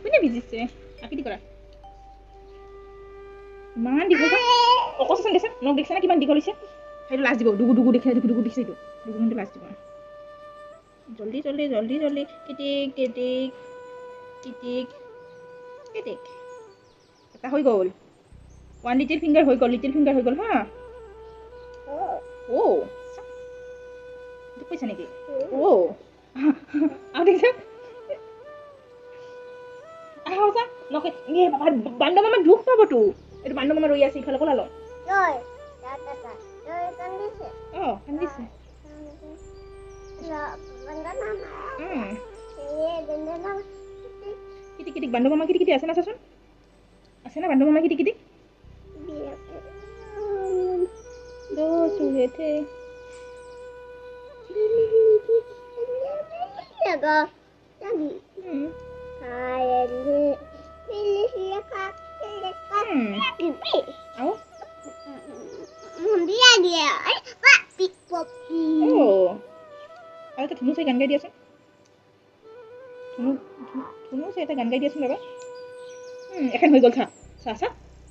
কোনে ভিজিছে আকৃতি কৰা ইমান দীঘল অকস্মাত দেখিছা নখ দেখিছা না কিমান দীঘল হৈছে সেইটো লাজ দিব দুগু দুগু দেখিছে দুগু দুগু দেখিছে এইটো দুগু কিন্তু লাজ দিব জলদি জলদি জলদি জলদি কিটিক কিটিক কিটিক কিটিক এটা হৈ গ'ল ওৱান লিটিল ফিংগাৰ হৈ গ'ল হা অ এইটো কৈছা নেকি অ আৰু দেখিছা আহা নকে বান্দৰ মামা দুখ পাবতো এইটো বান্দৰ মামা ৰৈ আছে ইফালে কলা ল কান্দিছে কিটিক কিটিক বান্দৰ মামা কিটিক কিটিক আছে না চাচোন আছে না বান্দৰ মামা কিটিক কিটিক dos juguete ধুনু চাই গান গাই দিয়াচোন ধুনু চাই এটা গান গাই দিয়াচোন বাবা এখন হৈ গ'ল চা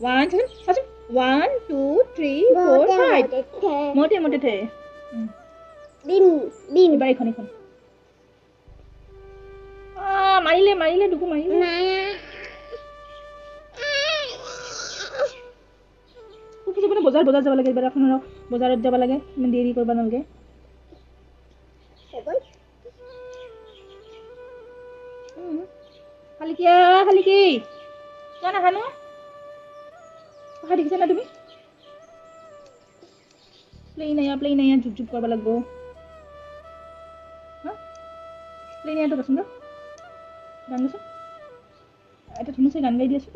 1 চাচোন 1 2 3 4 5 মোটে থে বিন এবাৰ এখন মাৰিলে দুকু মাৰিলে বজাৰ যাব লাগে এবাৰ এখন বজাৰত যাব লাগে ইমান দেৰি কৰিব নালাগে খালি কি কিয় নাখানো দেখিছা না তুমি প্লেন আয়া জুপ কৰিব লাগিব প্লেন আয়াটো দেচোন গান গাচোন এটা ধুনু চাই গান গাই দি আছো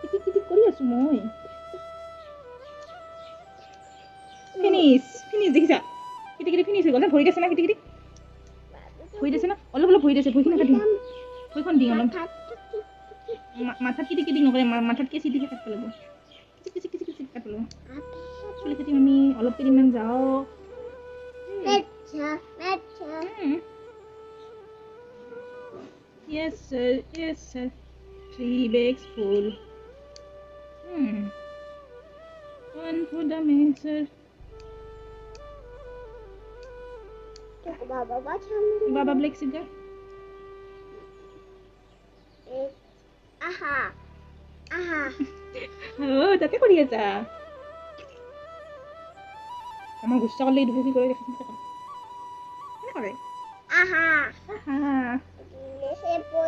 কিটিক কৰি আছো মই ফিনিছ দেখিছা কিটিক ফিনিছ হৈ গ'ল না ভৰি দিছে না কিটিক ভৰি দিছে না অলপ ভৰি দিছে ভৰিখিনি কাটি ভৰিখন দি অলপ মাথাত কিটিক নকৰে মাথাত চিটিকে কাটিব লাগিব কিটিক কাটিব লাগিব চুলি কাটিম আমি অলপ কেইদিনমান যাওঁ Yes sir 3 bags full one for the mixer Baba Black cigar aha তাতে কৰি আছা আমাৰ গুচ্ছা কৰিলে দুবুকি কৰি দেখাইছে কৰে aha